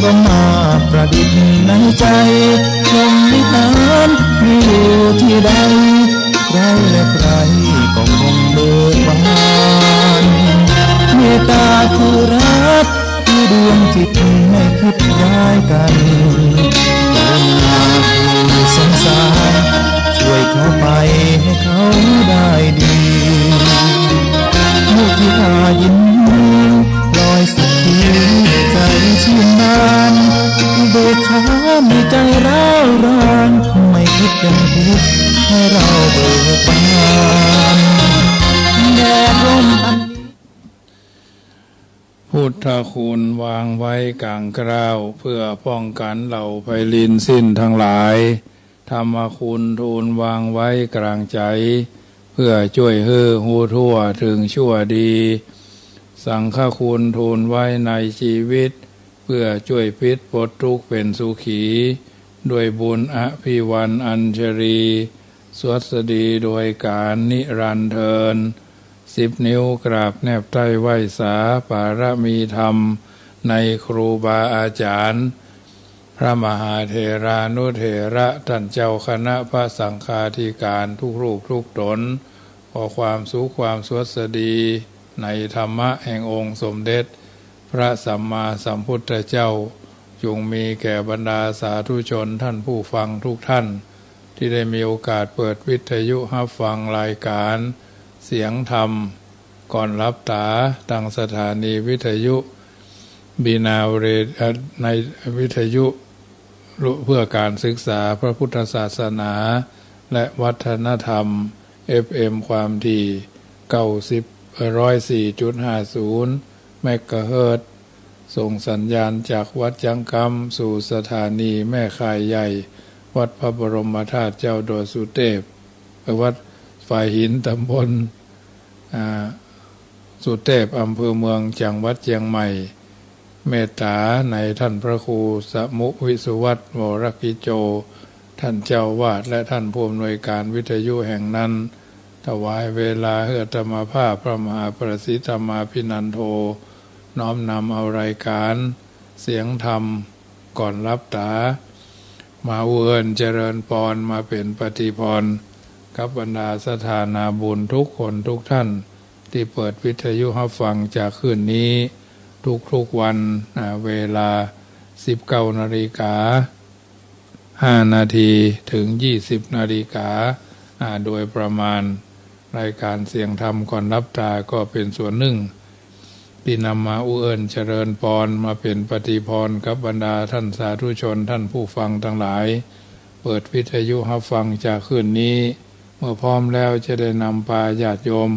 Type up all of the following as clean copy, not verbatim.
ก็มาประดิษฐ์ในใจลมนิทานมีอยู่ที่ใดใครและใครก็คงเบิกบานเมตตาคือรักคือดวงจิตไม่คิดร้ายกันกรุณาคือสงสารช่วยเขาไปให้เขาได้ดีมุทิตายิ้มลอยสุขีใจชื่นบานเบิกช้ามีใจร้าวรานไม่คิดเป็นพิษให้เราเบิกบานแดดร่มอันพุทธคุณวางไว้กลางกล้าวเพื่อป้องกันเหล่าไพลินสิ้นทั้งหลายธรรมคุณทูลวางไว้กลางใจเพื่อช่วยให้หูทั่วถึงชั่วดีสังฆคุณทูลไว้ในชีวิตเพื่อช่วยพิษปลดทุกข์เป็นสุขีด้วยบุญอภิวันอัญชรีสวัสดีโดยการนิรันดร์เทิน10 นิ้วกราบแนบใต้ไหว้สาปารมีธรรมในครูบาอาจารย์พระมหาเถรานุเถระท่านเจ้าคณะพระสังฆาธิการทุกรูปทุกตนขอความสุขความสวัสดีในธรรมะแห่งองค์สมเด็จพระสัมมาสัมพุทธเจ้าจงมีแก่บรรดาสาธุชนท่านผู้ฟังทุกท่านที่ได้มีโอกาสเปิดวิทยุรับฟังรายการเสียงธรรมก่อนรับตาตั้งสถานีวิทยุบีนาเรดในวิทยุเพื่อการศึกษาพระพุทธศาสนาและวัฒนธรรม FM ความถี่104.50 เมกะเฮิรตซ์ส่งสัญญาณจากวัดจังกำสู่สถานีแม่ข่ายใหญ่วัดพระบรมธาตุเจ้าดอยสุเทพวัดฝ่ายหินตำบลสุเทพอำเภอเมืองจังหวัดเชียงใหม่เมตตาในท่านพระครูสมุวิสุวัตวรกิโจท่านเจ้าวาดและท่านผู้อำนวยการวิทยุแห่งนั้นถวายเวลาเฮือธรรมภาพพระมหาประสิทธมาภินันโทน้อมนำเอารายการเสียงธรรมก่อนรับตามาเวินเจริญพรมาเป็นปฏิพรกับบรรดาสถานาบุญทุกคนทุกท่านที่เปิดวิทยุรับฟังจากคืนนี้ทุกวันเวลา 19:05 น.ถึง 20:00 น.โดยประมาณรายการเสียงธรรมก่อนรับตาก็เป็นส่วนหนึ่งที่นำมาอุเอิญเจริญพรมาเป็นปฏิพรกับบรรดาท่านสาธุชนท่านผู้ฟังทั้งหลายเปิดวิทยุรับฟังจากคืนนี้เมื่อพร้อมแล้วจะได้นำพาญาติโยม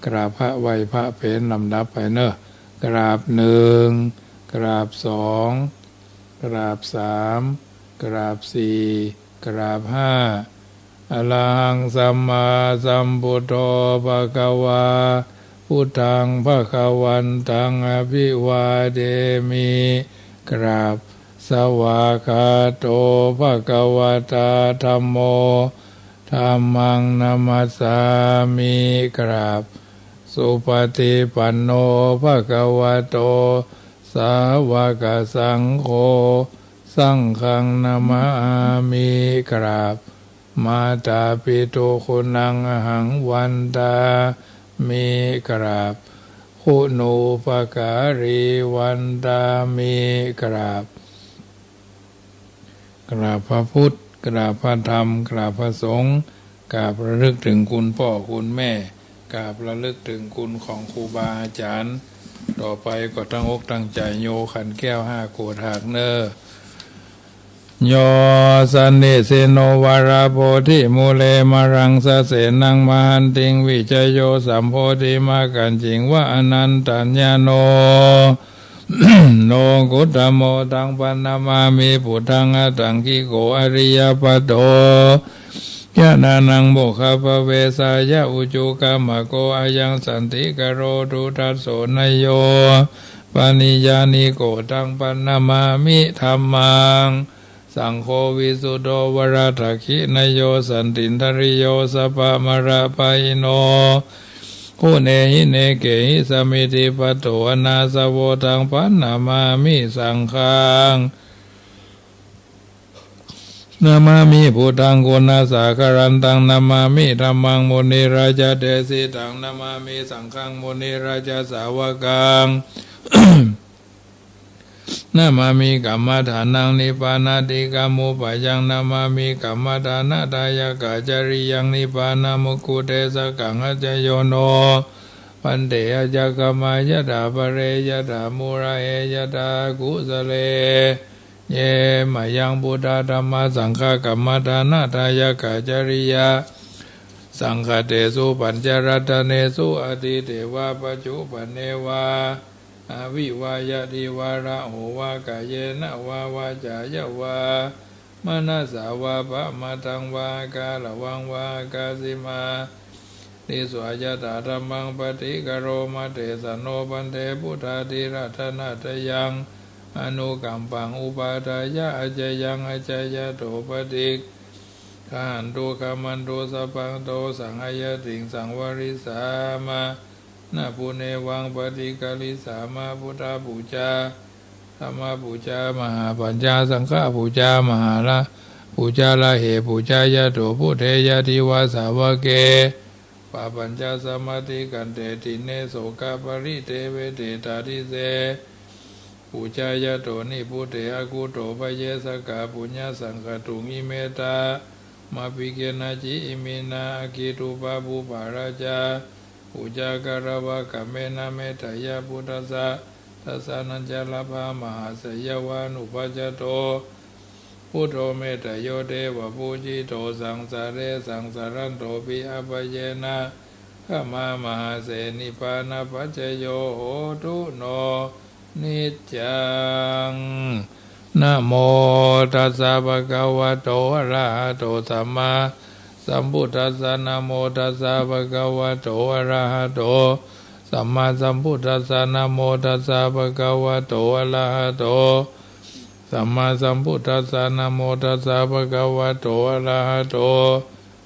กราบพระไหว้พระเป็นลำดับไปเนอะกราบ1กราบ2กราบ3กราบ4กราบ5อะระหังสัมมาสัมพุทโธภะคะวาพุทธังภะคะวันตังอภิวาเทมิกราบสวากขาโตภะคะวะตาธัมโมธัมมังนัมมัสสามิกราบสุปฏิปันโนภะคะวะโตสาวกสังโฆสังฆังนะมามิกราบมาตาปิตุคุณังอหังวันตามิกราบคุณูปการีวันตามิกราบกราบพระพุทธกราบพระธรรมกราบพระสงฆ์กราบระลึกถึงคุณพ่อคุณแม่กราบระลึกถึงคุณของครูบาอาจารย์ต่อไปก็ตั้งอกตั้งใจโยขันแก้ว5โกฏหากเนอโยสันนิสิโนวาราโพธิมูเลมารังสะเสนังมหันติงวิจโยสัมโพธิมากันจิงวะอนันตัญญาโน โนกุตโมตังปันนามามิพุทธังอตังคิโกอริยปัตโตยะนานังโมคภเวสายะอุจุกามโกอายังสันติกโรตุทัสโสนโยปานิยานิโกตังปันนามามิธัมมังสังโฆวิสุทโธวราทขินโยสันตินทริโยสัพพะมะระปะอิโน กุเนหิเนเกหิสมิติปัตโตอนาสโวทังปันนามามิสังฆังนามามิพุทธังกุณาสาคารันตังนามามิธัมมังมุนิราชเดสิตังนามามิสังฆังมุนิราชสาวกัง นามามิกัมมฐานังนิพพานาติกัมมุปะยังนามามิกัมมฐานาทายกาจาริยังนิพพานามุกุเตสกังอจโยโนปันเตอจักขมายะถาปเรยะถามุระเอยะถากุสเลเยมายังพุทธธรรมสังฆกัมมฐานาทายกาจาริยาสังฆเตสุปัญจรัตเนสุอติเทวาปัจจุปันเนวาอวิวายะดิวาระโหวากายเยนะวาวาจายะวามนัสสาวาปะมาตังวากาลวังวากาสิมานิสวายะตาธรรมังปฏิกโรมาเตสโนปันเทพุทธาธิรัตนาตยังอนุกัมปังอุปาทายะอจยังอจยะโตปฏิกขันตุขมันตุสัพพังโตสังฆยติงสังวริสามานาปุเนวังปฏิกาลิสามาพุทธปูชาธรรมปูชามหาปัญญาสังฆปูชามหาละปูชาละเหปูชายะโตพุทเทยะทิวาสาวเกปะปัญจสมาธิกันเตติเนโสกปริเทเวเตตาทิเสปูชายะโตนิพุทเถอกุโตปเยสกาปุญญสังฆตุงิเมตามาปิเกนะจิอิมินาอากิตุปะปุปาราชาอุจากรวะกัมเมนะเมตยาพุทธัสสะทัสสะนัญจลภามหาสยวานุปัจจโตพุทโธเมตโยเทวะปูจิโตสังสาเรสังสารันโตปิอภเยนะขมามหาเสนิพานะปัจจโยโหตุโนนิจจังนะโมตัสสะภะคะวะโตอะระหะโตสัมมาสัมพุทธัสสะนะโมตัสสะภะคะวะโตอะระหะโตสัมมาสัมพุทธัสสะนะโมตัสสะภะคะวะโตอะระหะโตสัมมาสัมพุทธัสสะนะโมตัสสะภะคะวะโตอะระหะโต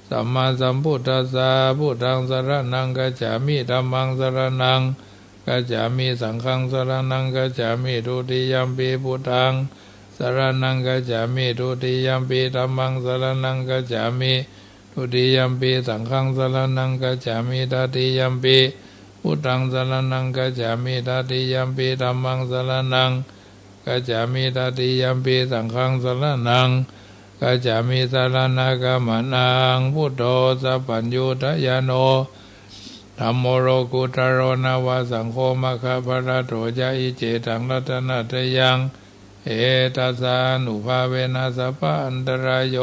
สัมมาสัมพุทธัสสะพุทธังสรณังกัจฉามิธัมมังสรณังกัจฉามิสังฆังสรณังกัจฉามิทุติยัมปิพุทธังสรณังกัจฉามิทุติยัมปิธัมมังสรณังกัจฉามิทุติยัมปิสังฆังสรณังกัจฉามิตติยัมปิพุทธังสรณังกัจฉามิตติยัมปิธัมมังสรณังกัจฉามิตติยัมปิสังฆังสรณังกัจฉามิสรณะกัมมนังพุทโธสัพพัญญูทยโนธัมโมโรกุตโรนาวาสังโฆมะคะภะระโตจะอิเจตังรัตนะทยังเอตัสสานุภาเวนะสัพพะอันตรายโย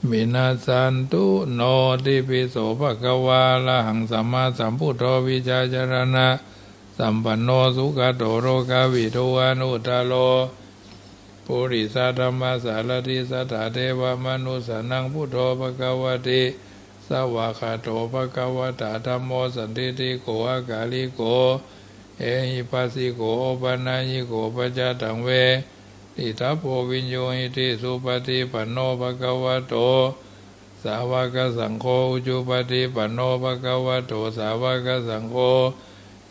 วินาสันตุโนติปิโสภะคะวาละหังสัมมาสัมพุทโธวิชาจารณะสัมปันโนสุขโตโรกาวิโทอนุตตโลปุริสธรรมสารติสัทธาเทวมนุสสนังพุทโธภะคะวะติสวากขาโตภะคะวะตาธัมโมสันติติโกอากาลิโกเอหิปัสสิโกปนัญญิโกปัจจตังเวติทัพโพวิญโยหิติสุปฏิปันโนภะคะวะโตสาวกสังโฆอุจุปฏิปันโนภะคะวะโตสาวกสังโฆ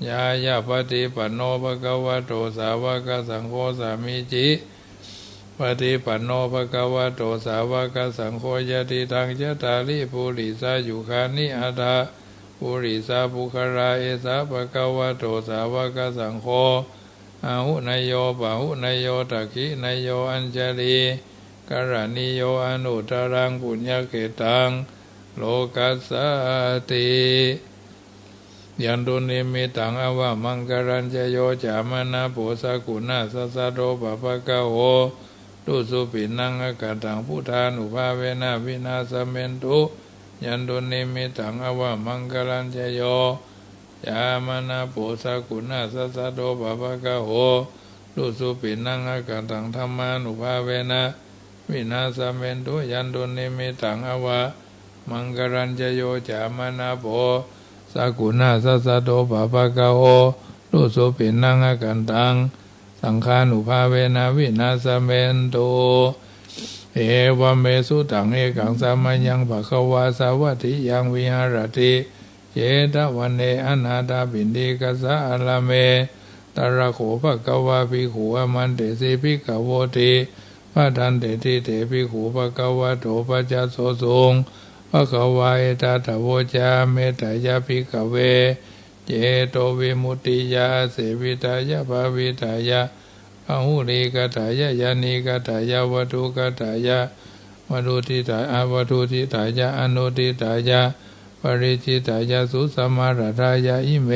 ญาญาปฏิปันโนภะคะวะโตสาวกสังโฆสามิจิปฏิปันโนภะคะวะโตสาวกสังโฆยะติตังยะตาลิปุริสายุคานิอัตถะปุริสาภุคาราเอสาภะคะวะโตสาวกสังโฆอาหุนายโยปะหุนายโยตักขินายโยอัญจลีกรณิโยอนุตตรังปุญญเกตังโลกัสสติยันตุนิมิตังอวะมังกรัญจโยจามนะโพสกุณาสัสสะโตปะปะกะโหตุสุปินังอากาตังพุทธานุภาเวนะวินาสเมนตุยันตุนิมิตังอวะมังกรัญจโยยามนาโพสกุณาสัสสะโตปะปะกะโหตุสุปินังอากาตังธัมมานุภาเวนะวินาสเมนตุยันตุนิมิตังอวะมังกรัญจโยจามนาโพสกุณาสัสสะโตปะปะกะโหตุสุปินังอากาตังสังฆานุภาเวนะวินาสเมนตุเอ วเมสุตังเอกังสามัญญังภควาสาวัติยังวิหารติเจตวันเนอนาถาปินดีกัสสะอลาเมตระโขภควาภิกขุอมันเตสิภิกขโวติพระทันเตติเตภิกขุภควาโตปัจจโสสุงภควาเอตตะโวจาเมตตายาภิกขเวเจโตวิมุตติยาเสวิตายาภาวิตายาพหุลิกตายายานิกตายาวัตุกตายาวัตุทิตายาวัตุทิตายาอนุทิตายาปริจิตายาสุสัมมาราธายาอิเม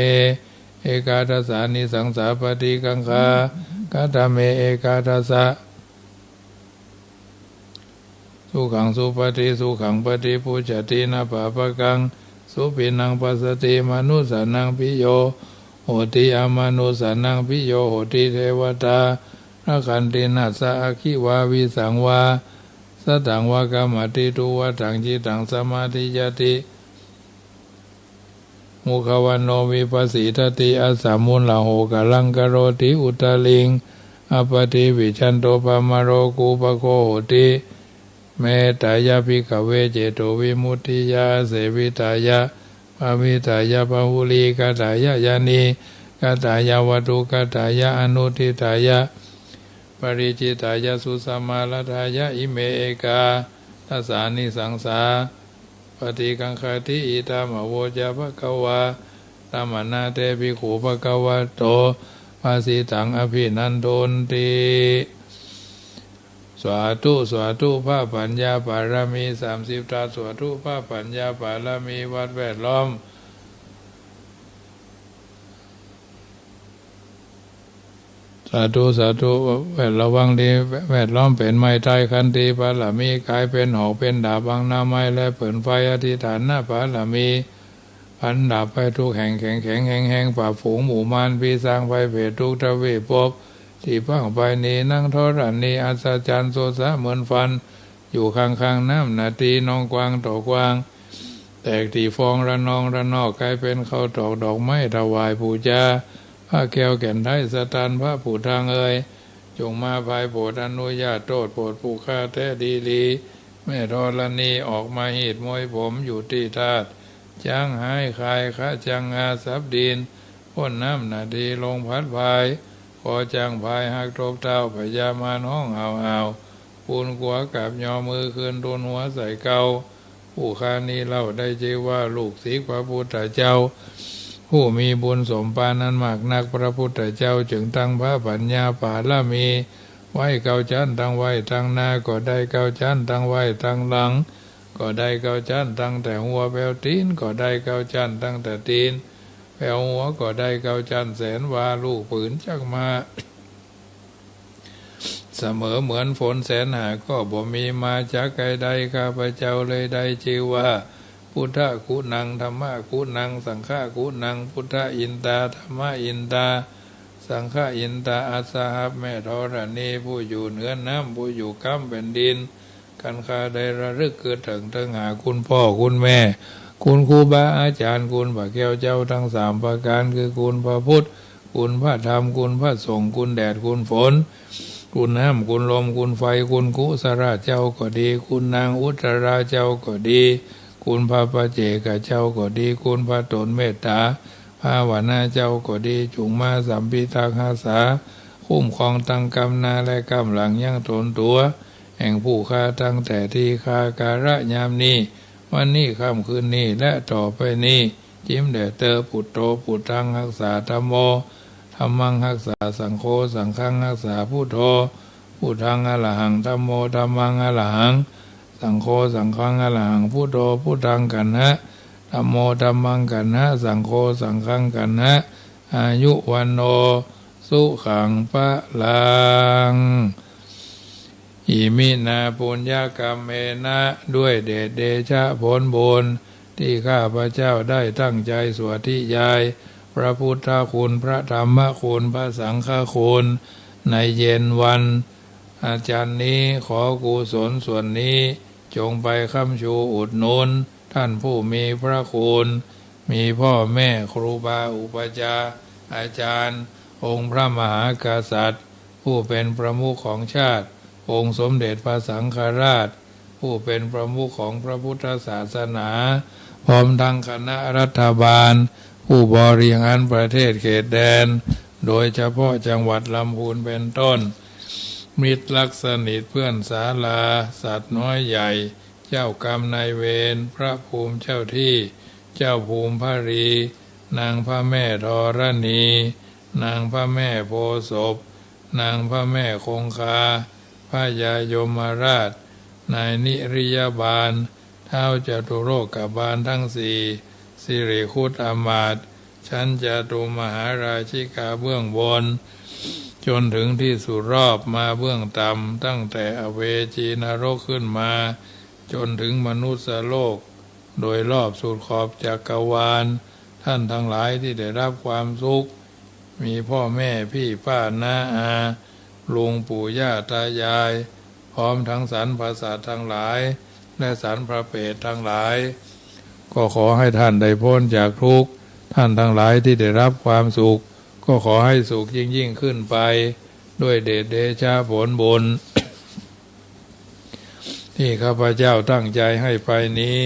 เอกาทัสสานิสังสาปฏิกังคากาตเมเอกาทัสสะสุขังสุปฏิสุขังปฏิปุจตินาปะปะกังสุปินังปัสสติมนุสานังปิโยโหติอมนุสานังปิโยโหติเทวตาระคันตินัสสะอคิวาวิสังวาสตังวากรรมติตุวตังจิตังสมาธิยติมุขวันโนวิปัสสิทติอาสามุลลาโหกลังกโรติอุตลิงอปติวิชันโตปามโรกุปโคโหติเมตตายาภิกขเวเจโตวิมุตติยาเสวิตายาภาวิตายาภหุลีกตายายานีกตายาวัตุกตายาอนุทิตายาปริจิตายาสุสัมมาลทายาอิเมเอกาทัสสานิสังสาปฏิกังคติอิตามโวจาภควาธรรมนาเตภิกขุภควะโตภาสิตังอภินันโทนติสวาธุสวาธุพระปัญญาบารมี30ตาสวาธุพระปัญญาบารมีวัดแวดล้อมสาธุสาธุแวดระวังดีแวดล้อมเป็นไม้ไทยคันตีบารมีกลายเป็นหอกเป็นดาบบางหน้าไม้และเปิดไฟอธิษฐานหน้าบารมีพันดาบไปทุกแห่งแข็งแข็งแห่งป่าฝูงหมู่มารปีสร้างไฟเผดทุกทวีปภพที่พังไปนี้นั่งทอรันนี้อัศจรรย์โซซะเหมือนฟันอยู่ข้างน้ำนาทีน้องกวางต่อกวางแตกที่ฟองระนองระนอกกลายเป็นข้าวตอกดอกไม้ถวายบูชาพระแก้วแก่นไทยสถานพระผู้ทางจงมาภายโปรดอนุญาตโทษโปรดผู้ฆ่าแท้ดีลีแม่ธรณีออกมาหีดมวยผมอยู่ที่ธาตุจ้างหายคายข้าจังอาสับดินพ้นน้ำนาทีลงพัดพายขอจังพายหักทบเท้าพญามารห้องเอาปูนกัวกับยอมือคืนตุนหัวใส่เกาผู้ฆ่านี้เล่าได้ชื่อว่าลูกศิษย์พระพุทธเจ้าผู้มีบุญสมปานั้นมากนักพระพุทธเจ้าจึงตั้งพระปัญญาปาละมีไว้เกาจันตั้งไว้ตั้งหน้าก็ได้เกาจันตั้งไว้ตั้งหลังก็ได้เกาจันตั้งแต่หัวแปลวตีนก็ได้เกาจันตั้งแต่ตีนแปลวหัวก็ได้เกาจันแสนวาลูกปืนจักมาเสมอเหมือนฝนแสนหาก็บ่มีมาจากใครใดข้าพเจ้าเลยได้ชื่อว่าพุทธกุณังธรรมกุณังสังฆกุณังพุทธอินตาธรรมอินตาสังฆอินตาอาสาหแม่ธรณีผู้อยู่เหนือน้ำผู้อยู่ค้ำแผ่นดินกันข้าได้ระลึกเกิดถึงหาคุณพ่อคุณแม่คุณครูบาอาจารย์คุณพระแก้วเจ้าทั้ง3ประการคือคุณพระพุทธคุณพระธรรมคุณพระสงฆ์คุณแดดคุณฝนคุณน้ำคุณลมคุณไฟคุณกุศลเจ้าก็ดีคุณนางอุตราเจ้าก็ดีคุณพระปเจกเจ้าก็ดีคุณพระตนเมตตาพระวนาเจ้าก็ดีจุงมาสัมพิทักษ์หาษาคุ้มครองตั้งกำนาและกำหลังยั่งตนตัวแห่งผู้ฆ่าตั้งแต่ที่ฆ่าการะยามนี้วันนี้ค่ำคืนนี้และต่อไปนี้จิ้มแด่เตอปุตโตปุตังรักษาธัมโมธัมมังรักษาสังโฆสังฆังรักษาพุทโธพุทธังอรหังธัมโมธัมมังอรหังสังโฆสังฆังอรหังพุทโธพุทธังกันนะธัมโมธัมมังกันนะสังโฆสังฆังกันนะอายุวันโนสุขังพะลังอิมินาปุญญกรรมเมนะด้วยเดชเดชะผลบุญที่ข้าพเจ้าได้ตั้งใจสวดที่ยายพระพุทธคุณพระธรรมคุณพระสังฆคุณในเย็นวันอาจารย์นี้ขอกุศลส่วนนี้จงไปค้ำชูอุดหนุนท่านผู้มีพระคุณมีพ่อแม่ครูบาอุปชาอาจารย์องค์พระมหากษัตริย์ผู้เป็นประมุขของชาติ องค์สมเด็จพระสังฆราชผู้เป็นประมุขของพระพุทธศาสนาพร้อมทั้งคณะรัฐบาลผู้บริหารประเทศเขตแดนโดยเฉพาะจังหวัดลำพูนเป็นต้นมิตรลักสนิทเพื่อนศาลาสัตว์น้อยใหญ่เจ้ากรรมนายเวรพระภูมิเจ้าที่เจ้าภูมิพรีนางพระแม่ธรณีนางพระแม่โพธิ์ศพนางพระแม่คงคาพระยายมราชนายนิริยบาลท้าวจตุโลกบาลทั้งสี่สิริคุตอมาตย์ชั้นจตุมหาราชิกาเบื้องบนจนถึงที่สุดรอบมาเบื้องต่ำตั้งแต่อเวจีนรกขึ้นมาจนถึงมนุษย์โลกโดยรอบสุดขอบจักรวาลท่านทั้งหลายที่ได้รับความสุขมีพ่อแม่พี่ป้าน้าอาลุงปู่ย่าตายายพร้อมทั้งสรรพสัตว์ทั้งหลายและสรรพเปรตทั้งหลายก็ขอให้ท่านได้พ้นจากทุกข์ท่านทั้งหลายที่ได้รับความสุขก็ขอให้สุขยิ่งขึ้นไปด้วยเดชเดชะผลบุญ ที่ข้าพเจ้าตั้งใจให้ไปนี้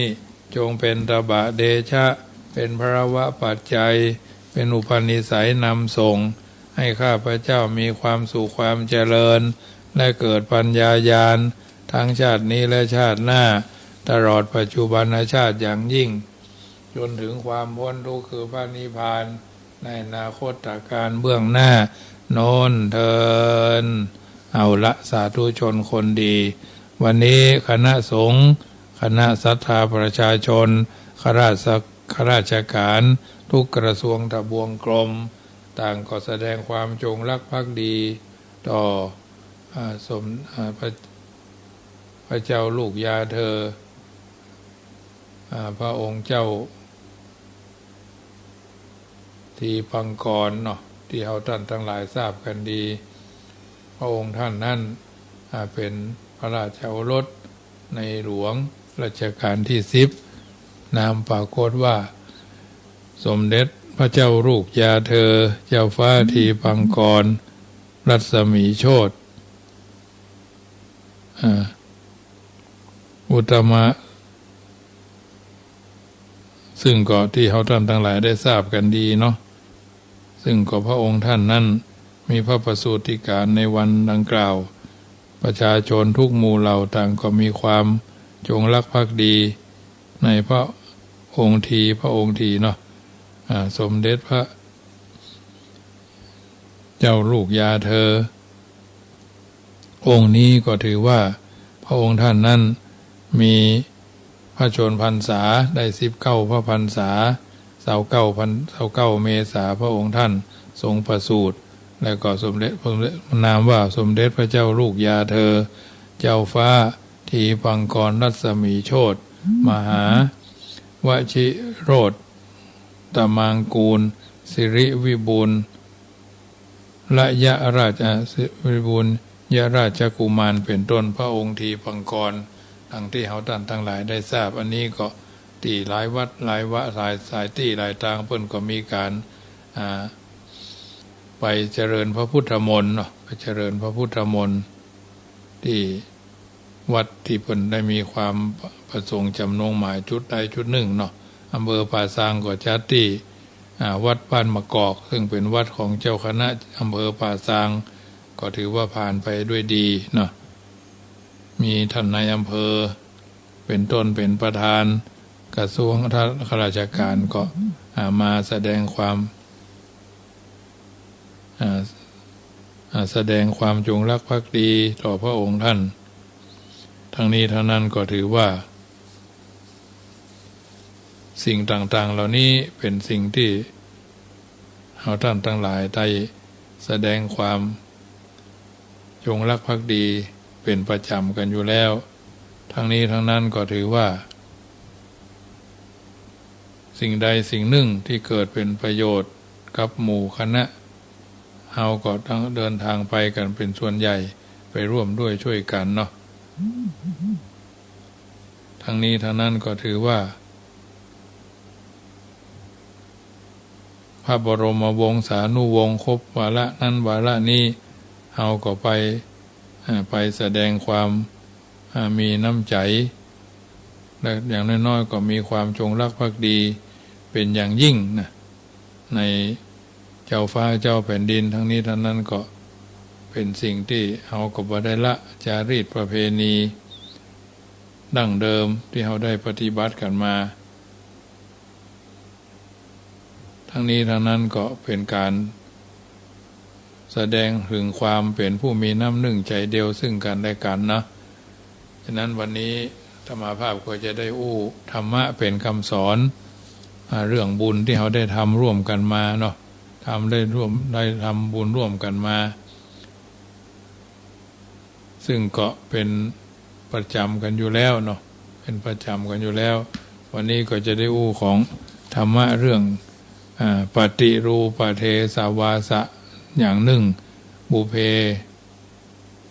จงเป็นตบะเดชะเป็นภรวะปัจจัยเป็นอุปนิสัยนำส่งให้ข้าพเจ้ามีความสุขความเจริญและเกิดปัญญาญาณทั้งชาตินี้และชาติหน้าตลอดปัจจุบันชาติอย่างยิ่งจนถึงความพ้นทุกข์คือพระนิพพานในอนาคตการเบื้องหน้าโน้นเทินเอาละสาธุชนคนดีวันนี้คณะสงฆ์คณะศรัทธาประชาชนข้าราชการทุกกระทรวงทบวงกรมต่างก็แสดงความจงรักภักดีต่อพระเจ้าลูกยาเธอพระองค์เจ้าทีปังกรเนาะที่เราท่านทั้งหลายทราบกันดีพระองค์ท่านนั้นเป็นพระราชโอรสในหลวงรัชกาลที่10นามปรากฏว่าสมเด็จพระเจ้าลูกยาเธอเจ้าฟ้าทีปังกรรัศมีโชติอุตตมะซึ่งก็ที่เขาท่านทั้งหลายได้ทราบกันดีเนาะซึ่งก็พระองค์ท่านนั้นมีพระประสูติการในวันดังกล่าวประชาชนทุกหมู่เหล่าต่างก็มีความจงรักภักดีในพระองค์ทีเนาะสมเด็จพระเจ้าลูกยาเธอองค์นี้ก็ถือว่าพระองค์ท่านนั้นมีพระชนพรรษาได้19พระพรรษา29เมษาพระองค์ท่านทรงประสูติแล้วก็สมเด็จนามว่าสมเด็จพระเจ้าลูกยาเธอเจ้าฟ้าทีปังกรรัศมีโชติมหาวชิโรจน์ตมังกูลสิริวิบูลและยะราชวิบูลยะราชกุมารเป็นต้นพระองค์ทีปังกรดังที่เขาท่านทั้งหลายได้ทราบอันนี้ก็ตีหลายวัดหลายวะหลายสายที่หลายทางเพิ่นก็มีการไปเจริญพระพุทธมนต์เนาะไปเจริญพระพุทธมนต์ที่วัดที่เพิ่นได้มีความประสงค์จำนงหมายจุดใดจุดหนึ่งเนาะอำเภอป่าซางก็จัดที่วัดบ้านมะกอกซึ่งเป็นวัดของเจ้าคณะอำเภอป่าซางก็ถือว่าผ่านไปด้วยดีเนาะมีท่านนายอำเภอเป็นต้นเป็นประธานกระทรวงข้าราชการก็มาแสดงความจงรักภักดีต่อพระองค์ท่านทั้งนี้ทั้งนั้นก็ถือว่าสิ่งต่างๆเหล่านี้เป็นสิ่งที่เราท่านทั้งหลายได้แสดงความจงรักภักดีเป็นประจำกันอยู่แล้วทั้งนี้ทั้งนั้นก็ถือว่าสิ่งใดสิ่งหนึ่งที่เกิดเป็นประโยชน์กับหมู่คณะเราก็ต้องเดินทางไปกันเป็นส่วนใหญ่ไปร่วมด้วยช่วยกันเนาะทั้งนี้ทั้งนั้นก็ถือว่าพระบรมวงศานุวงศ์ครบวาระนั้นวาระนี้เราก็ไป ไปแสดงความมีน้ำใจและอย่างน้อยๆก็มีความจงรักภักดีเป็นอย่างยิ่งนะในเจ้าฟ้าเจ้าแผ่นดินทั้งนี้ทั้งนั้นก็เป็นสิ่งที่เราก็บ่ได้ละจารีตประเพณีดั้งเดิมที่เราได้ปฏิบัติกันมาทั้งนี้ทั้งนั้นก็เป็นการแสดงถึงความเป็นผู้มีน้ำหนึ่งใจเดียวซึ่งกันและกันนะฉะนั้นวันนี้ธรรมภาพก็จะได้ธรรมะเป็นคำสอนเรื่องบุญที่เราได้ทำร่วมกันมาเนาะได้ทำบุญร่วมกันมาซึ่งก็เป็นประจำกันอยู่แล้วเนาะเป็นประจำกันอยู่แล้ววันนี้ก็จะได้ของธรรมะเรื่องปฏิรูปเทสาวาสะอย่างหนึ่งบุเพ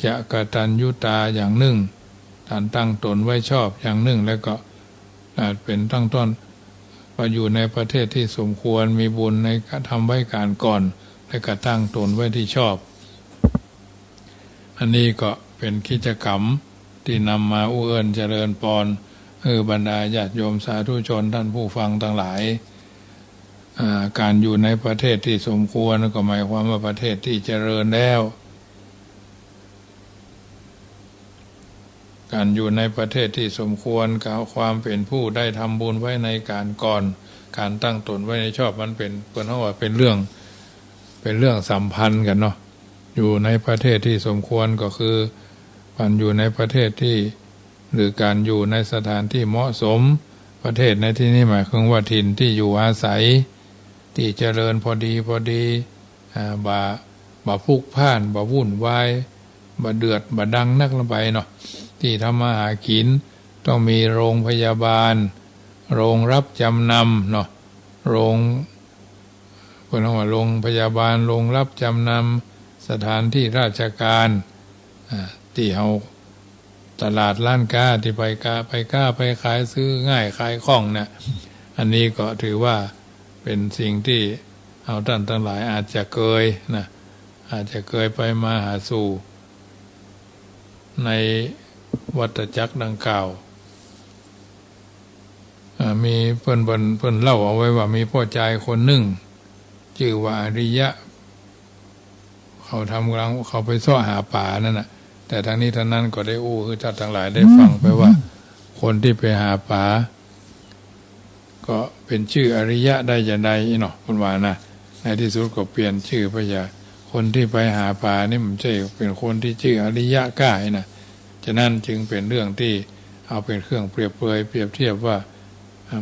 จะกตัญญูตาอย่างหนึ่งการตั้งตนไว้ชอบอย่างหนึ่งแล้วก็เป็นตั้งต้นว่าอยู่ในประเทศที่สมควรมีบุญในการทำไว้การก่อนและก็ตั้งตนไว้ที่ชอบอันนี้ก็เป็นกิจกรรมที่นำมาเอื้อนเจริญปอนบรรดาญาติโยมสาธุชนท่านผู้ฟังทั้งหลายการอยู่ในประเทศที่สมควรก็หมายความว่าประเทศที่เจริญแล้วการอยู่ในประเทศที่สมควรกับความเป็นผู้ได้ทำบุญไว้ในการก่อนการตั้งตนไว้ในชอบมันเป็นว่าเป็นเรื่องสัมพันธ์กันเนาะอยู่ในประเทศที่สมควรก็คือการอยู่ในประเทศที่หรือการอยู่ในสถานที่เหมาะสมประเทศในที่นี้หมายถึงว่าถิ่นที่อยู่อาศัยที่เจริญพอดีบ่พลุกพล่านบ่วุ่นวายบ่เดือดบ่ดังนักละไปเนาะที่ทำมาหากินต้องมีโรงพยาบาลโรงรับจำนำเนาะโรงพยาบาลโรงรับจำนำสถานที่ราชการที่เอาตลาดร้านค้าที่ไปขายซื้อง่ายขายคล่องเนี่ยอันนี้ก็ถือว่าเป็นสิ่งที่เอาท่านทั้งหลายอาจจะเคยไปมาหาสู่ในวัฏจักรดังกล่าวมีเพิ่นเล่าเอาไว้ว่ามีพ่อชายคนหนึ่งชื่อว่าอริยะเขาไปซ่อหาป่านั่นน่ะแต่ทั้งนี้ทั้งนั้นก็ได้คือท่านทั้งหลายได้ฟังไปว่าคนที่ไปหาป่าก็เป็นชื่ออริยะได้อย่างใดเนาะคุณว่านะในที่สุดก็เปลี่ยนชื่อไปอย่างคนที่ไปหาป่านี่มันใช่เป็นคนที่ชื่ออริยะก้านะฉะนั้นจึงเป็นเรื่องที่เอาเป็นเครื่องเปรียบเทียบว่า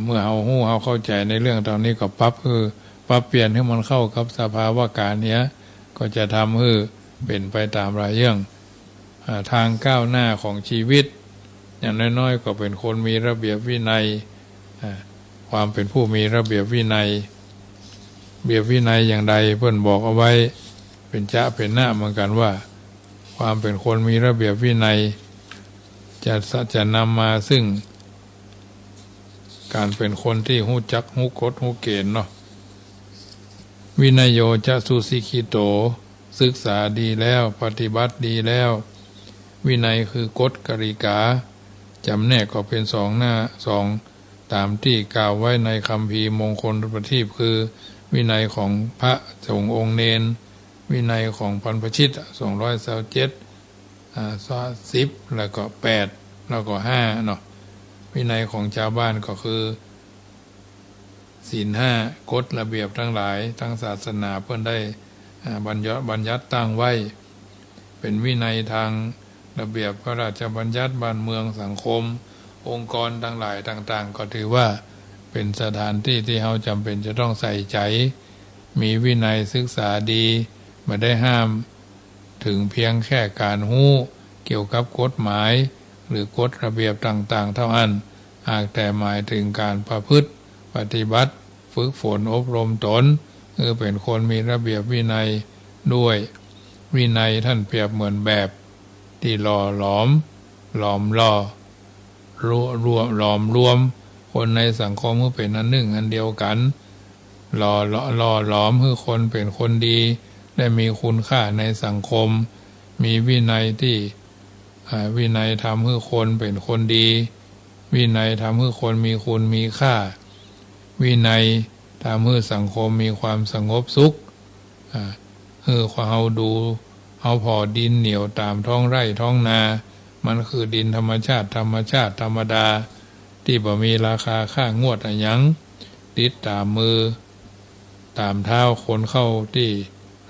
เมื่อเราเข้าใจในเรื่องตอนนี้ก็ปรับเปลี่ยนให้มันเข้ากับสภาวะการเนี้ยก็จะทำให้เป็นไปตามรายเรื่องทางก้าวหน้าของชีวิตอย่างน้อยๆก็เป็นคนมีระเบียบวินัยความเป็นผู้มีระเบียบวินัยอย่างใดเพิ่นบอกเอาไว้เป็นหน้าเหมือนกันว่าความเป็นคนมีระเบียบวินัยจะนำมาซึ่งการเป็นคนที่หู้จักหู้กฎหู้เกณฑ์เนาะวินัยโยจะสุสิกิโตศึกษาดีแล้วปฏิบัติดีแล้ววินัยคือกฎกติกาจำแนกก็เป็น2ตามที่กล่าวไว้ในคัมภีร์มงคลประทีปคือวินัยของพระสงฆ์องค์เนนวินัยของบรรพชิต227 10แล้วก็8แล้วก็5เนาะวินัยของชาวบ้านก็คือศีล5กฎระเบียบทั้งหลายทั้งศาสนาเพิ่นได้บัญญัติตั้งไว้เป็นวินัยทางระเบียบพระราชบัญญัติบ้านเมืองสังคมองค์กรทั้งหลายต่างๆก็ถือว่าเป็นสถานที่ที่เราจำเป็นจะต้องใส่ใจมีวินัยศึกษาดีไม่ได้ห้ามถึงเพียงแค่การรู้เกี่ยวกับกฎหมายหรือกฎระเบียบต่างๆเท่านั้นหากแต่หมายถึงการประพฤติปฏิบัติฝึกฝนอบรมตนเป็นคนมีระเบียบวินัยด้วยวินัยท่านเปรียบเหมือนแบบที่หล่อหลอมรวมคนในสังคมให้เป็นอันหนึ่งอันเดียวกันหล่อหลอมให้คนเป็นคนดีและมีคุณค่าในสังคมมีวินัยที่ วินัยทำให้คนเป็นคนดีวินัยทำให้คนมีคุณมีค่าวินัยทำให้สังคมมีความสงบสุขเขาดูเอาพอดินเหนียวตามท้องไร่ท้องนามันคือดินธรรมชาติธรรมดาที่บ่มีราคาค่างวดอะไรยังติดตามมือตามเท้าคนเข้าที่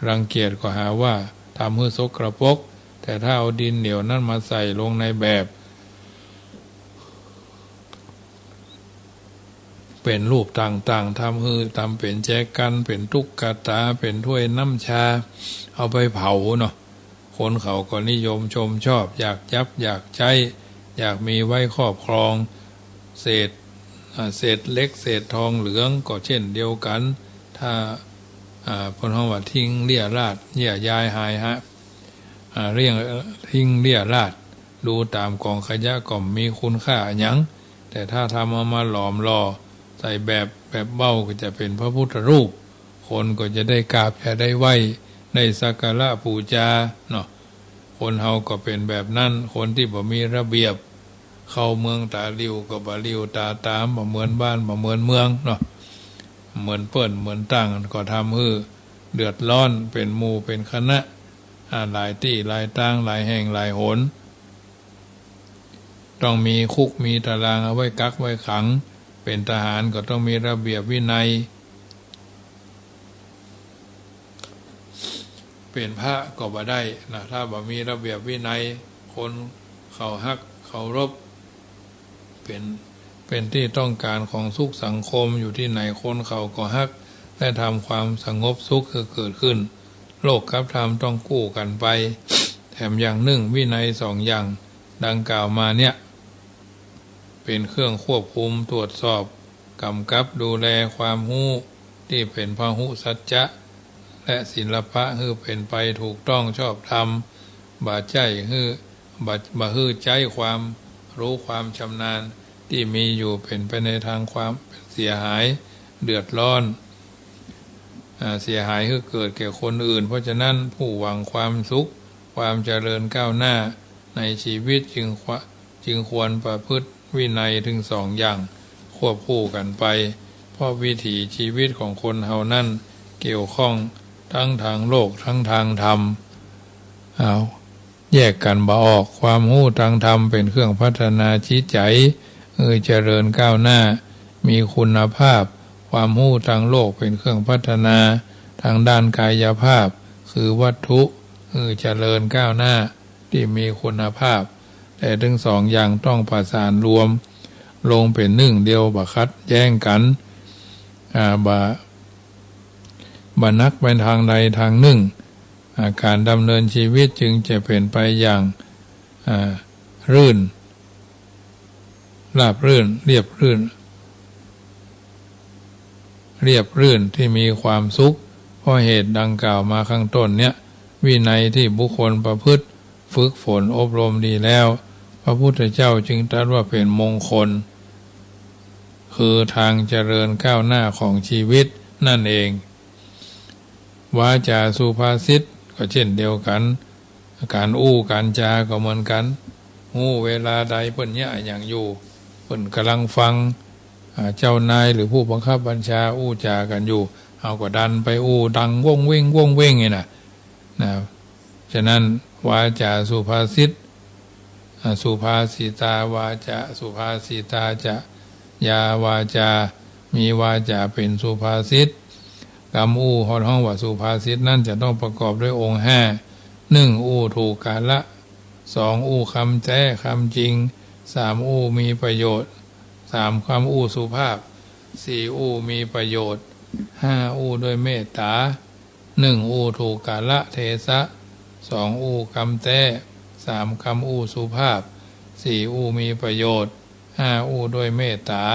รังเกียจก็หาว่าทำให้สกปรกแต่ถ้าเอาดินเหนียวนั่นมาใส่ลงในแบบเป็นรูปต่างๆทำเป็นแจกันเป็นตุ๊กตาเป็นถ้วยน้ำชาเอาไปเผาเนาะคนเขาก็นิยมชมชอบอยากจับอยากใช้อยากมีไว้ครอบครองเศษเล็กเศษทองเหลืองก็เช่นเดียวกันถ้าพลว่าทิ้งเลี่ยราดเลี่ยยายหายฮะเรียงทิ้งเลี่ยราดดูตามกองขยะก็มีคุณค่าหยังแต่ถ้าทำมาหลอมรอใส่แบบเบ้าก็จะเป็นพระพุทธรูปคนก็จะได้กราบจะได้ไหว้ได้สักการะบูชาเนาะคนเฮาก็เป็นแบบนั้นคนที่บ่มีระเบียบเข้าเมืองตาลิวก็บ่ลิวตาตามบ่เหมือนบ้านบ่เหมือนเมืองเนาะเหมือนเปิ้นเหมือนตั้งก็ทำให้เดือดร้อนเป็นหมู่เป็นคณะหลายที่หลายตั้งหลายแห่งหลายหนต้องมีคุกมีตารางเอาไว้กักไว้ขังเป็นทหารก็ต้องมีระเบียบวินัยเป็นพระก็บ่ได้นะถ้าบ่มีระเบียบวินัยคนเขาฮักเขารบเป็นที่ต้องการของสุขสังคมอยู่ที่ไหนคนเขาก็ฮักและทำความสงบสุขเกิดขึ้นโลกกับธรรมต้องกู้กันไปแถมอย่างหนึ่งวินัย2อย่างดังกล่าวมาเนี่ยเป็นเครื่องควบคุมตรวจสอบกำกับดูแลความรู้ที่เป็นพหุสัจจะและศิลปะคือเป็นไปถูกต้องชอบธรรมบาใจคือบาฮือใจความรู้ความชำนาญที่มีอยู่เป็นไปในทางความเสียหายเดือดร้อนเสียหายคือเกิดแก่คนอื่นเพราะฉะนั้นผู้หวังความสุขความเจริญก้าวหน้าในชีวิตจึงควรประพฤติวินัยถึง2อย่างควบคู่กันไปเพราะวิถีชีวิตของคนเฮานั้นเกี่ยวข้องทั้งทางโลกทั้งทางธรรมแยกกันบ่ออกความรู้ทางธรรมเป็นเครื่องพัฒนาจิตใจเจริญก้าวหน้ามีคุณภาพความรู้ทางโลกเป็นเครื่องพัฒนาทางด้านกายภาพคือวัตถุเจริญก้าวหน้าที่มีคุณภาพแต่ทั้ง2อย่างต้องประสานรวมลงเป็นหนึ่งเดียวบ่คัดแย้งกันบ่นักไปทางใดทางหนึ่งการดำเนินชีวิตจึงจะเป็นไปอย่างรื่นราบรื่นเรียบรื่นที่มีความสุขเพราะเหตุดังกล่าวมาข้างต้นเนี่ยวินัยที่บุคคลประพฤติฝึกฝนอบรมดีแล้วพระพุทธเจ้าจึงตรัสว่าเป็นมงคลคือทางเจริญก้าวหน้าของชีวิตนั่นเองวาจาสุภาษิตก็เช่นเดียวกันการการจาก็เหมือนกันเวลาใดเพิ่นเนี่ยอย่างอยู่เพิ่นกำลังฟังเจ้านายหรือผู้บังคับบัญชาจากันอยู่เอาก็ดันไปดังว่งเว้งไงนะฉะนั้นวาจาสุภาษิตสุภาษิตาวาจาสุภาษิตาจะยาวาจามีวาจาเป็นสุภาษิตกรรมฮอดห้องว่าสุภาษิตนั่นจะต้องประกอบด้วยองค์5 1ถูกกาละ2คำแท้คำจริง3มีประโยชน์3คำสุภาพ4มีประโยชน์5ด้วยเมตตา1ถูกกาละเทศะ2คำแท้3คำสุภาพ4มีประโยชน์5ด้วยเมตตา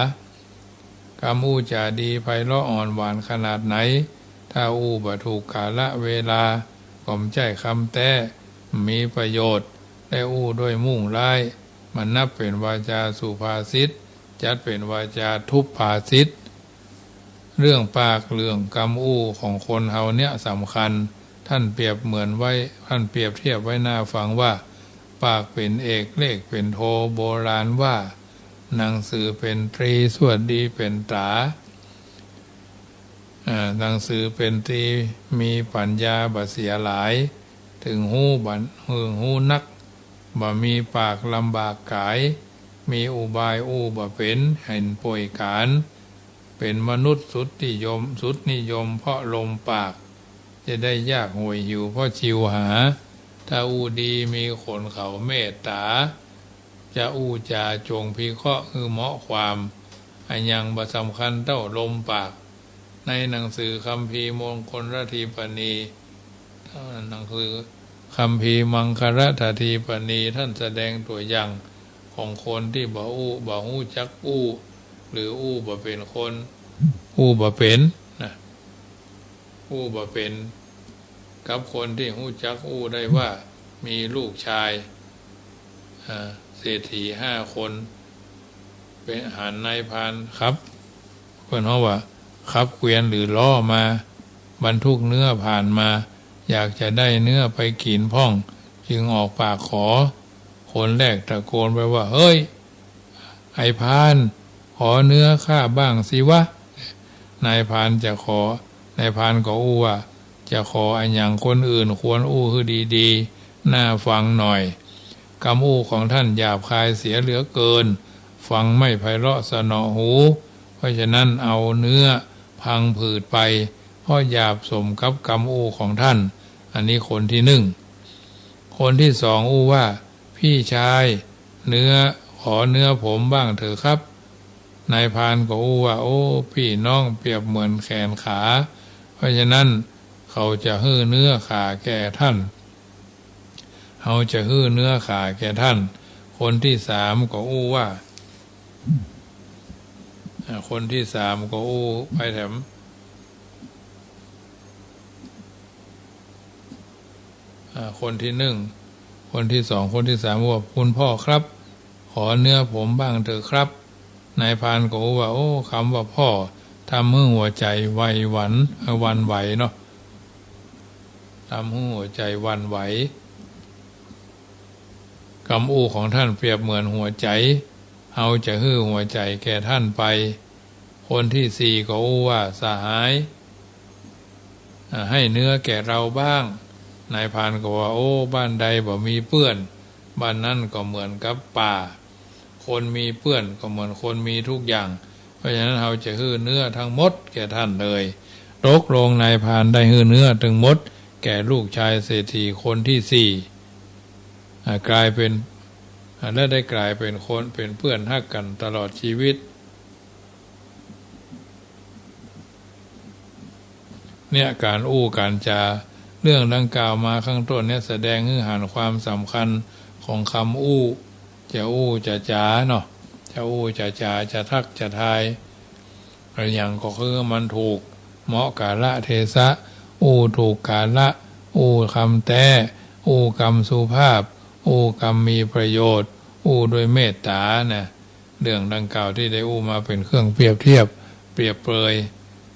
กรรมจะดีไพเราะอ่อนหวานขนาดไหนถ้าบ่ถูกกาละเวลาก็ไม่ใช่คำแท้มีประโยชน์และด้วยมุ่งร้ายมันนับเป็นวาจาสุภาษิตจัดเป็นวาจาทุพภาษิตเรื่องปากเรื่องกรรมของคนเฮาเนี่ยสำคัญท่านเปรียบเทียบไว้หน้าฟังว่า ปากเป็นเอกเลขเป็นโทโบราณว่าหนังสือเป็นตรีสวดดีเป็นตาหนังสือเป็นตรีมีปัญญาบ่เสียหลายถึงหูบันหูนักบ่มีปากลำบากกายมีอุบายบ่เป็นเห็นป่วยการเป็นมนุษย์สุดนิยมเพราะลมปากจะได้ยากห่วยหิวเพราะชิวหาถ้าดีมีขนเขาเมตตาจะจาจงพิเคราะห์เหมาะความอันยังบ่สำคัญเท่าลมปากในหนังสือคัมภีร์มงคลรทีปณีหนังสือคัมภีร์มังครทีปณีท่านแสดงตัวอย่างของคนที่บ่ฮู้จักหรือบ่เป็นคนบ่เป็นนะบ่เป็นกับคนที่ฮู้จักได้ว่ามีลูกชายเศรษฐี5 คนเป็นหารนายพรานครับเพื่อนเขาว่าขับเกวียนหรือล้อมาบรรทุกเนื้อผ่านมาอยากจะได้เนื้อไปกินพ่องจึงออกปากขอคนแรกตะโกนไปว่าเฮ้ยไอ้พรานขอเนื้อข้าบ้างสิวะนายพรานจะขอนายพรานก็ว่าจะขออันอย่างคนอื่นควรคือดีๆน่าฟังหน่อยคำของท่านหยาบคายเสียเหลือเกินฟังไม่ไพเราะสนอหูเพราะฉะนั้นเอาเนื้อพังผืดไปเพราะหยาบสมกับคำของท่านอันนี้คนที่1คนที่2ว่าพี่ชายขอเนื้อผมบ้างเถอะครับนายพรานก็ว่าพี่น้องเปรียบเหมือนแขนขาเพราะฉะนั้นเขาจะฮื้อเนื้อขาแก่ท่านเขาจะฮื้อเนื้อขาแก่ท่านคนที่3ก็ว่าคนที่3ก็ไปแถมคนที่1คนที่2คนที่3ว่าคุณพ่อครับขอเนื้อผมบ้างเถอะครับนายพรานก็ว่าคำว่าพ่อทำให้หัวใจวันไหวเนาะทำให้หัวใจวันไหวคำของท่านเปรียบเหมือนหัวใจเอาจะฮื้อหัวใจแก่ท่านไปคนที่4ก็ว่าสหายให้เนื้อแก่เราบ้างนายพรานก็ว่าบ้านใดบ่มีเปื้อนบ้านนั้นก็เหมือนกับป่าคนมีเปื้อนก็เหมือนคนมีทุกอย่างเพราะฉะนั้นเราจะฮื้อเนื้อทั้งหมดแก่ท่านเลยตกลงนายพรานได้ฮื้อเนื้อทั้งหมดแก่ลูกชายเศรษฐีคนที่4กลายเป็นและได้กลายเป็นคนเป็นเพื่อนฮักกันตลอดชีวิตเนี่ยการจาเรื่องดังกล่าวมาข้างต้นเนี่ยแสดงให้เห็นความสำคัญของคำจะจาเนาะจะจาจะทักจะทายอะไรอย่างก็คือมันถูกเหมาะกาละเทศะถูกกาละคำแต้คำสุภาพคำมีประโยชน์ด้วยเมตตานะเรื่องดังกล่าวที่ได้มาเป็นเครื่องเปรียบเทียบเปรียบเปรย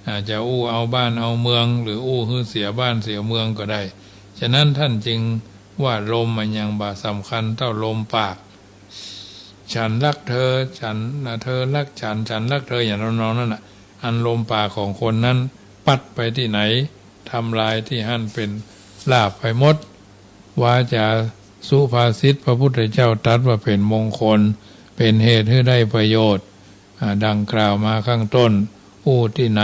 อาจจะเอาบ้านเอาเมืองหรือคือเสียบ้านเสียเมืองก็ได้ฉะนั้นท่านจึงว่าลมมันยังบ่สำคัญเท่าลมปากฉันรักเธอเธอรักฉันรักเธออย่างน้องๆนั่นน่ะอันลมปากของคนนั้นปัดไปที่ไหนทำลายที่หั่นเป็นลาภไปหมดวาจาสุภาษิตพระพุทธเจ้าตรัสว่าเป็นมงคลเป็นเหตุให้ได้ประโยชน์ดังกล่าวมาข้างต้นที่ไหน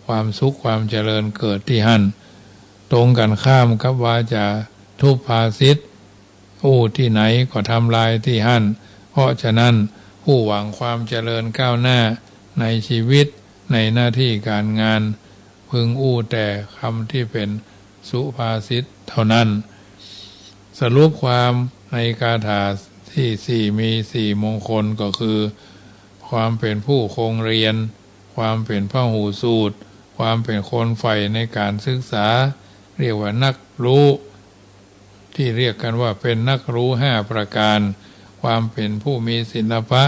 ความสุขความเจริญเกิดที่หั่นตรงกันข้ามกับวาจาทุพภาษิตที่ไหนก็ทำลายที่หั่นเพราะฉะนั้นผู้หวังความเจริญก้าวหน้าในชีวิตในหน้าที่การงานพึงแต่คำที่เป็นสุภาษิตเท่านั้นสรุปความในคาถาที่4มี4มงคลก็คือความเป็นผู้คงเรียนความเป็นพหูสูตรความเป็นคนใฝ่ในการศึกษาเรียกว่านักรู้ที่เรียกกันว่าเป็นนักรู้5ประการความเป็นผู้มีศิลปะ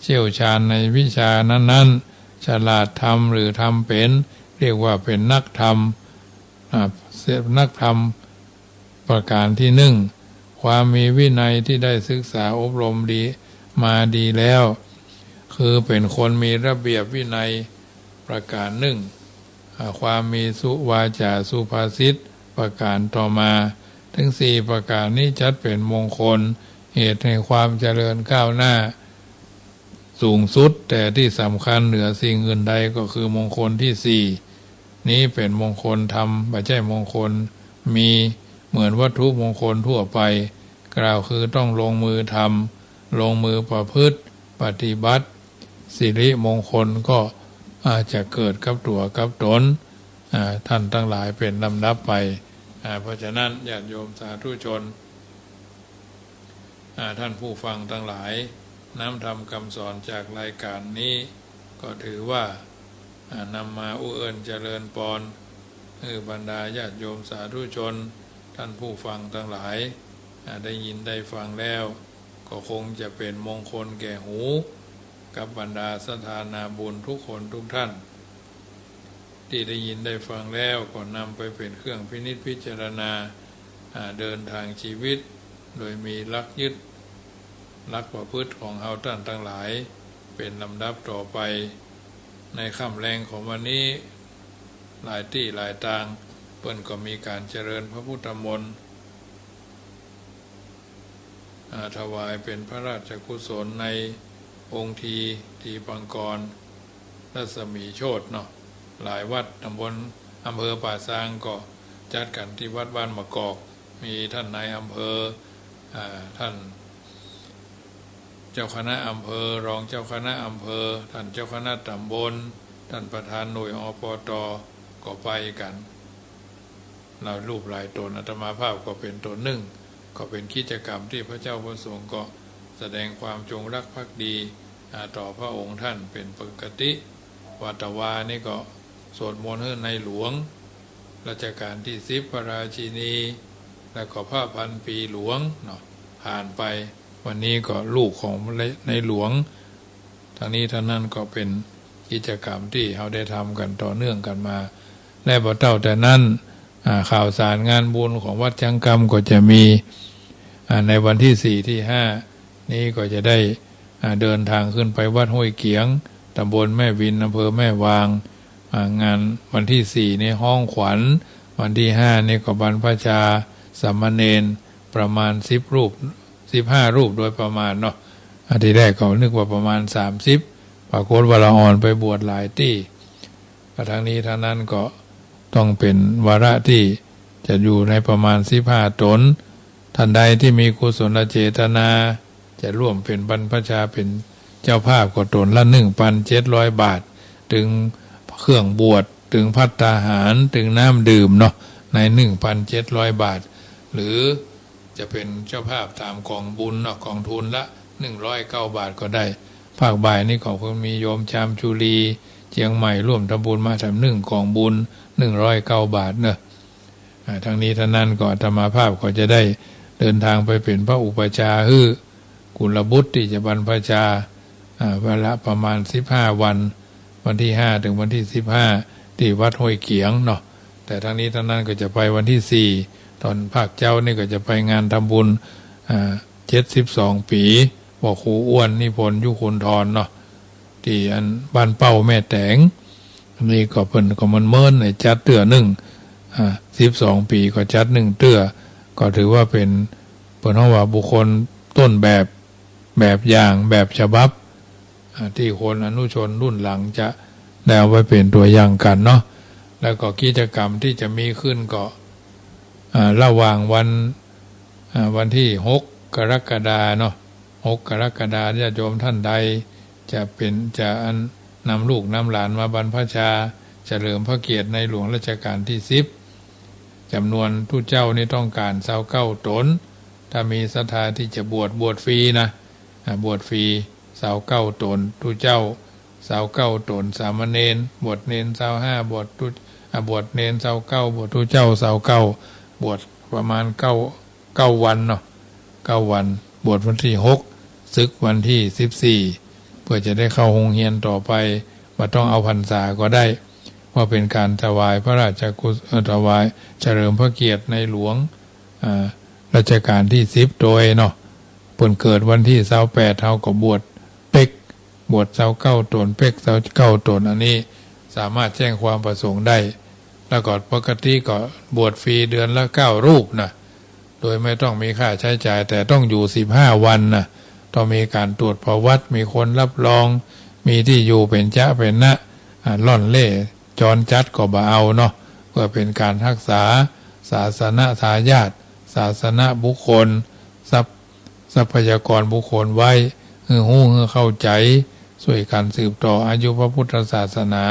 เชี่ยวชาญในวิชานั้นๆฉลาดทำหรือทำเป็นเรียกว่าเป็นนักธรรมประการที่1 ความมีวินัยที่ได้ศึกษาอบรมดีมาดีแล้วคือเป็นคนมีระเบียบวินัยประการหนึ่งความมีสุวาจาสุภาษิตประการต่อมาทั้ง4ประการนี้จัดเป็นมงคลเหตุให้ความเจริญก้าวหน้าสูงสุดแต่ที่สำคัญเหนือสิ่งอื่นใดก็คือมงคลที่4นี้เป็นมงคลธรรมไม่ใช่มงคลมีเหมือนวัตถุมงคลทั่วไปกล่าวคือต้องลงมือทำลงมือประพฤติปฏิบัติสิริมงคลก็อาจจะเกิดกับตัวกับตนท่านทั้งหลายเป็นลำดับไปเพราะฉะนั้นญาติโยมสาธุชนท่านผู้ฟังทั้งหลายน้ำธรรมคำสอนจากรายการนี้ก็ถือว่านำมาอุเอิญเจริญปอนบรรดาญาติโยมสาธุชนท่านผู้ฟังทั้งหลายได้ยินได้ฟังแล้วก็คงจะเป็นมงคลแก่หูกับบรรดาสถานาบุญทุกคนทุกท่านที่ได้ยินได้ฟังแล้วก็นำไปเป็นเครื่องพินิจพิจารณาเดินทางชีวิตโดยมีหลักยึดหลักประพฤติของเฮาท่านทั้งหลายเป็นลำดับต่อไปในค่ำแรงของวันนี้หลายที่หลายทางเพิ่นก็มีการเจริญพระพุทธมนต์ถวายเป็นพระราชกุศลในองค์ทีปังกรรัศมีโชติเนาะหลายวัดตำบลอำเภอป่าซางก็จัดกันที่วัดบ้านมะกอกมีท่านนายอำเภอท่านเจ้าคณะอำเภอรองเจ้าคณะอำเภอท่านเจ้าคณะตำบลท่านประธานหน่วยอปต.ก็ไปกันเรารูปหลายตนอาตมาภาพก็เป็นตนหนึ่งก็เป็นกิจกรรมที่พระเจ้าประสงค์ก็แสดงความจงรักภักดีต่อพระองค์ท่านเป็นปกติวัตวานี่ก็สวดมนต์ให้ในหลวงรัชกาลที่10พระราชินีแล้วก็พระพันปีหลวงเนาะผ่านไปวันนี้ก็ลูกของในหลวงทางนี้ท่านนั้นก็เป็นกิจกรรมที่เขาได้ทำกันต่อเนื่องกันมาและพอเท่าแต่นั้นข่าวสารงานบุญของวัดจังกรรมก็จะมีในวันที่4ที่5นี้ก็จะได้เดินทางขึ้นไปวัดห้วยเกียงตำบลแม่วินอำเภอแม่วางงานวันที่4นี่ห้องขวัญวันที่5นี่ก็บรรพชาสามเณรประมาณ10รูป15รูปโดยประมาณเนาะทีแรกเขานึกว่าประมาณ30ปรากฏว่าละอ่อนไปบวชหลายที่ทางนี้ทางนั้นก็ต้องเป็นวาระที่จะอยู่ในประมาณ15ตนท่านใดที่มีกุศลเจตนาจะร่วมเป็นบรรพชาเป็นเจ้าภาพก็ตนละ 1,700 บาทถึงเครื่องบวชถึงภัตตาหารถึงน้ำดื่มเนาะใน 1,700 บาทหรือจะเป็นเจ้าภาพตามกองบุญเนาะกองทุนละ109 บาทก็ได้ภาคบ่ายนี่ของคนมีโยมชามจุลีเชียงใหม่ร่วมทำบุญมาทำ1กองบุญ109 บาทเนอะทางนี้ท่านนั้นก็อาตมาภาพก็จะได้เดินทางไปเป็นพระอุปชาฮือกุลบุตรที่จะบรรพชาเวลาประมาณ15วันวันที่5ถึงวันที่15ที่วัดห้วยเกียงเนาะแต่ทางนี้ท่านนั้นก็จะไปวันที่4ตอนภาคเจ้านี่ก็จะไปงานทำบุญ72 ปีบอกครูอ้วนนิพนธ์ยุคุณทรเนาะที่อันบ้านเป้าแม่แตงนี่ก็เพิ่นก็มันเมินในจัดเตื้อ12 ปีก็จัด1เตื้อก็ถือว่าเป็นเพิ่นว่าบุคคลต้นแบบอย่างแบบฉบับที่คนอนุชนรุ่นหลังจะได้เอาไว้เป็นตัวอย่างกันเนาะแล้วก็กิจกรรมที่จะมีขึ้นก็ระหว่างวันที่6 กรกฎาคมเนาะ6 กรกฎาคมญาติโยมท่านใดจะนำลูกนำหลานมาบรรพชาเฉลิมพระเกียรติในหลวงรัชกาลที่10จำนวนทุเจ้านี่ต้องการ29 ตนถ้ามีศรัทธาที่จะบวชฟรีนะบวชฟรี29 ตนทุเจ้า29 ตนสามเณรบวชเณร25บวชเณร29บวชทุเจ้า29บวชประมาณ9วันเนาะ9วันบวชวันที่6ศึกวันที่14เพื่อจะได้เข้าโรงเรียนต่อไปบ่ต้องเอาพรรษาก็ได้ว่าเป็นการถวายพระราชกุศลถวายเฉลิมพระเกียรติในหลวง รัชกาลที่10โดยเนาะเพิ่นเกิดวันที่28เฮาก็บวชเป็กบวช29ตนเป็ก29ตนอันนี้สามารถแจ้งความประสงค์ได้แล้วก็ปกติก็บวชฟรีเดือนละ9รูปนะโดยไม่ต้องมีค่าใช้จ่ายแต่ต้องอยู่15วันนะต้องมีการตรวจประวัติมีคนรับรองมีที่อยู่เป็นจ๊ะเป็นนะล่อนเล่จรจัดก็บ่เอาเนาะเพื่อเป็นการรักษาศาสนทายาทศาสนบุคคลทรัพยากรบุคคลไว้หูเข้าใจช่วยกันสืบต่ออายุพระพุทธศาสนา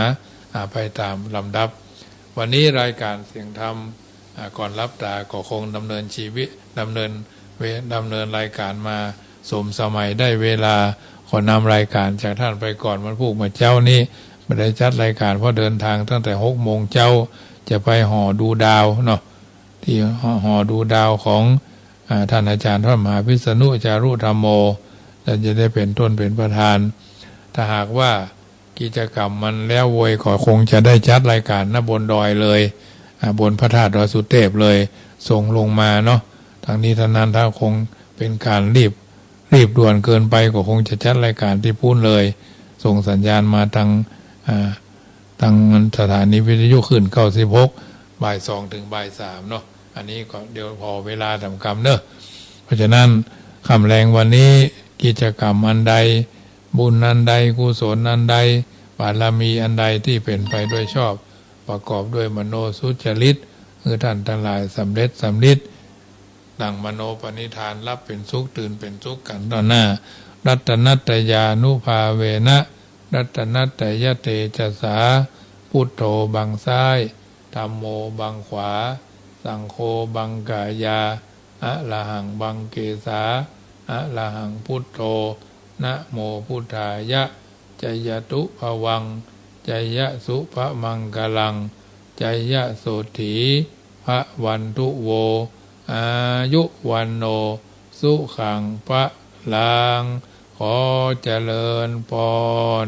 ไปตามลำดับวันนี้รายการเสียงธรรมก่อนรับตาก็คงดำเนินชีวิตดำเนินรายการมาสมสมัยได้เวลาขอนำรายการจากท่านไปก่อนวันพุธเมื่อเจ้านี้ไม่ได้จัดรายการเพราะเดินทางตั้งแต่6 โมงเจ้าจะไปหอดูดาวเนาะที่หอดูดาวของท่านอาจารย์พระมหาพิษณุจารุธรรมโมจะได้เป็นต้นเป็นประธานถ้าหากว่ากิจกรรมมันแล้วโวยก็คงจะได้จัดรายการณบนดอยเลยบนพระธาตุดอยสุเทพเลยส่งลงมาเนาะทางนี้ทางนั้นถ้าคงเป็นการรีบด่วนเกินไปก็คงจะจัดรายการที่พูดเลยส่งสัญญาณมาทางสถานีวิทยุขึ้น96บ่าย2ถึงบ่าย3เนาะอันนี้ก็เดี๋ยวพอเวลาทำกรรมเนอะเพราะฉะนั้นค่ำแรงวันนี้กิจกรรมอันใดบุญอันใดกุศลอันใดบารมีอันใดที่เป็นไปด้วยชอบประกอบด้วยมโนสุจริตคือท่านทั้งหลายสำเร็จดังมโนปณิธานรับเป็นสุขตื่นเป็นสุขกันต่อหน้ารัตนัตยานุภาเวนะรัตนัตยเตจสาพุทโธบังซ้ายธัมโมบังขวาสังโฆบังกายาอะระหังบังเกสาอะระหังพุทโธนะโมพุทธายะจยตุภวังจยสุภมังกลังจยโสถีภวันทุโวอายุวันโนสุขังพระลังขอเจริญพร